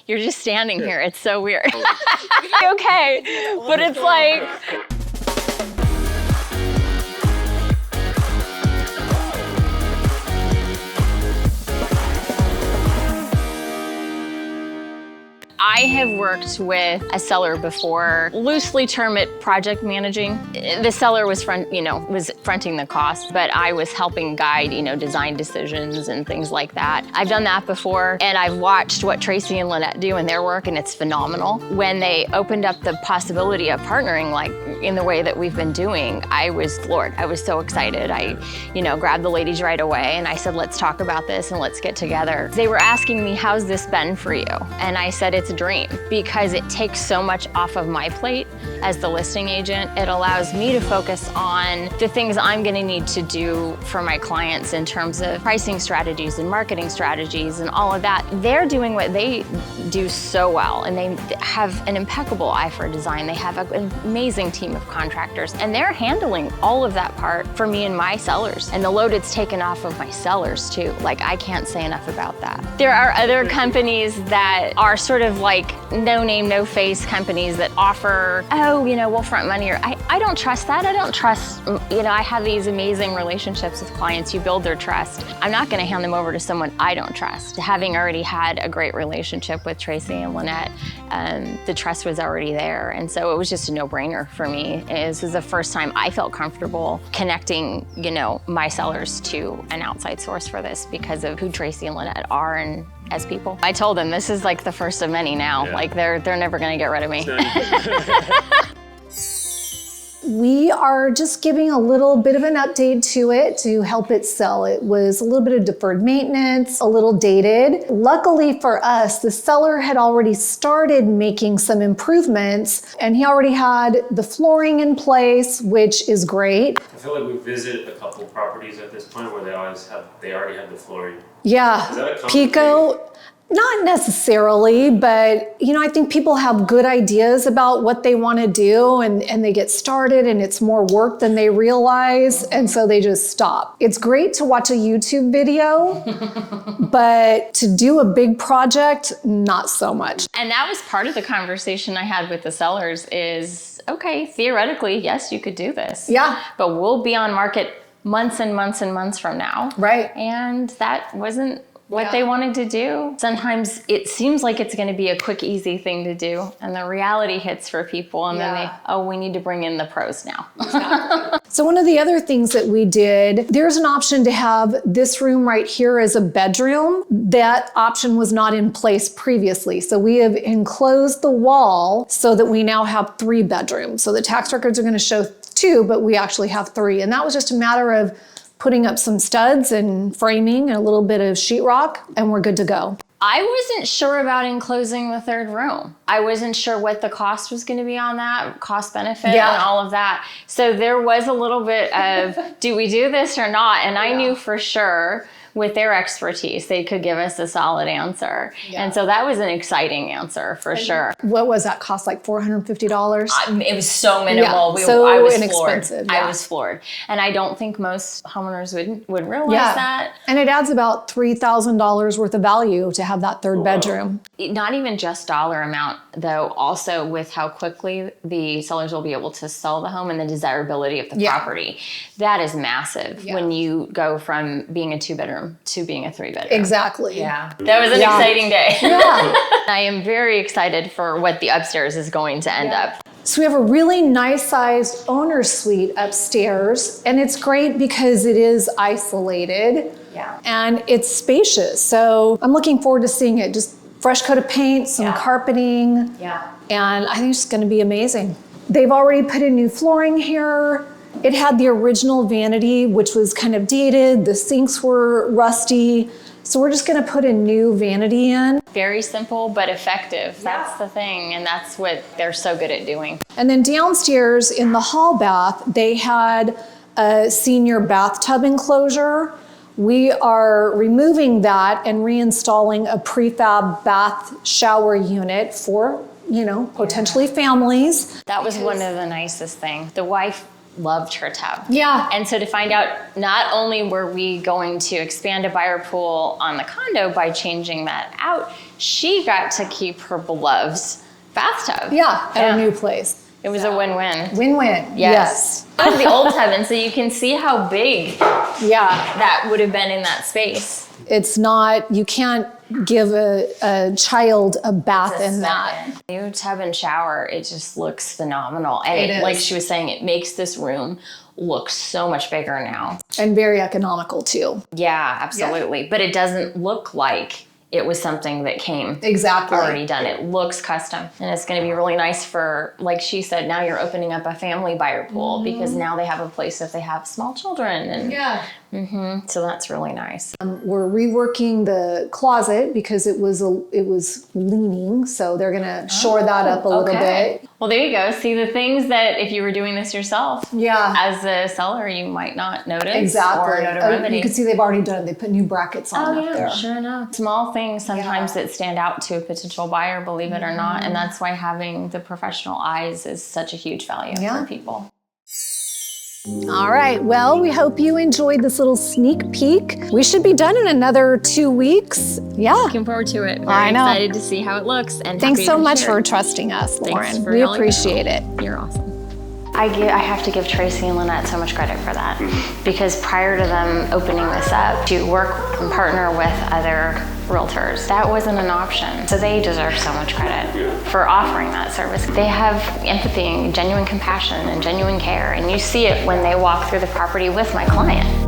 You're just standing here. It's so weird. Okay, but it's like... I have worked with a seller before, loosely term it project managing. The seller was fronting the cost, but I was helping guide, design decisions and things like that. I've done that before, and I've watched what Tracy and Lynette do in their work, and it's phenomenal. When they opened up the possibility of partnering, like in the way that we've been doing, I was floored. I was so excited. I, grabbed the ladies right away, and I said, let's talk about this and let's get together. They were asking me, how's this been for you? And I said, it's a dream, because it takes so much off of my plate as the listing agent. It allows me to focus on the things I'm going to need to do for my clients in terms of pricing strategies and marketing strategies and all of that. They're doing what they do so well, and they have an impeccable eye for design. They have an amazing team of contractors, and they're handling all of that part for me and my sellers. And the load it's taken off of my sellers too. Like, I can't say enough about that. There are other companies that are sort of like no name, no face companies that offer, we'll front money. Or I don't trust that. I don't trust, I have these amazing relationships with clients. You build their trust. I'm not going to hand them over to someone I don't trust. Having already had a great relationship with Tracy and Lynette, the trust was already there. And so it was just a no-brainer for me. This was the first time I felt comfortable connecting, my sellers to an outside source for this because of who Tracy and Lynette are and as people. I told them this is like the first of many now. Yeah. Like they're never gonna get rid of me. We are just giving a little bit of an update to it to help it sell. It was a little bit of deferred maintenance, a little dated. Luckily for us, the seller had already started making some improvements, and he already had the flooring in place, which is great. I feel like we visited a couple properties at this point where they already have the flooring. Yeah, Is that a common Pico. thing? Not necessarily, but I think people have good ideas about what they want to do, and they get started and it's more work than they realize, and so they just stop. It's great to watch a YouTube video, but to do a big project, not so much. And that was part of the conversation I had with the sellers is, okay, theoretically, yes, you could do this. Yeah. But we'll be on market months and months and months from now. Right. And that wasn't what they wanted to do. Sometimes it seems like it's going to be a quick, easy thing to do, and the reality hits for people, and then we need to bring in the pros now. Exactly. So one of the other things that we did, there's an option to have this room right here as a bedroom. That option was not in place previously. So we have enclosed the wall so that we now have 3 bedrooms. So the tax records are going to show 2, but we actually have 3. And that was just a matter of putting up some studs and framing and a little bit of sheetrock, and we're good to go. I wasn't sure about enclosing the 3rd room. I wasn't sure what the cost was going to be on that, cost benefit and all of that. So there was a little bit of, do we do this or not? And I knew for sure with their expertise, they could give us a solid answer. Yeah. And so that was an exciting answer for sure. What was that cost, like $450? It was so minimal. Yeah, so I was inexpensive. Floored. Yeah. I was floored. And I don't think most homeowners would realize that. And it adds about $3,000 worth of value to have that 3rd bedroom. Not even just dollar amount, though, also with how quickly the sellers will be able to sell the home and the desirability of the property. That is massive when you go from being a 2-bedroom to being a 3-bedroom. Exactly. Yeah. That was an exciting day. Yeah. I am very excited for what the upstairs is going to end up. So we have a really nice sized owner's suite upstairs, and it's great because it is isolated and it's spacious. So I'm looking forward to seeing it. Just fresh coat of paint, some carpeting, and I think it's going to be amazing. They've already put in new flooring here. It had the original vanity, which was kind of dated. The sinks were rusty. So we're just gonna put a new vanity in. Very simple, but effective. That's the thing, and that's what they're so good at doing. And then downstairs in the hall bath, they had a senior bathtub enclosure. We are removing that and reinstalling a prefab bath shower unit for, potentially families. That was one of the nicest things. The wife loved her tub. Yeah. And so to find out, not only were we going to expand a buyer pool on the condo by changing that out, she got to keep her beloved bathtub. Yeah, at a new place. It was a win-win. Win-win. Yes. That was the old tub, and so you can see how big Yeah. that would have been in that space. It's not, you can't give a child a bath in that. New tub and shower, it just looks phenomenal. And It is. like she was saying, it makes this room look so much bigger now. And very economical too. Yeah, absolutely. But it doesn't look like it was something that came Exactly. already done. It looks custom. And it's going to be really nice for, like she said, now you're opening up a family buyer pool because now they have a place if they have small children. And Yeah. so that's really nice. We're reworking the closet because it was leaning, so they're gonna shore that up a little bit. Well, there you go. See the things that if you were doing this yourself, Yeah. as a seller, you might not notice Exactly. or know to remedy. You can see they've already done it. They put new brackets on up there. Sure enough. Small things sometimes that stand out to a potential buyer, believe it or not, and that's why having the professional eyes is such a huge value for people. All right, well, we hope you enjoyed this little sneak peek. We should be done in another 2 weeks. Yeah. Looking forward to it. Very I know. excited to see how it looks. And Thanks happy so to much share for it. trusting us, Lauren. Thanks for We yelling. appreciate it. You're awesome. I have to give Tracy and Lynette so much credit for that, because prior to them opening this up, to work and partner with other realtors, that wasn't an option. So they deserve so much credit for offering that service. They have empathy and genuine compassion and genuine care, and you see it when they walk through the property with my client.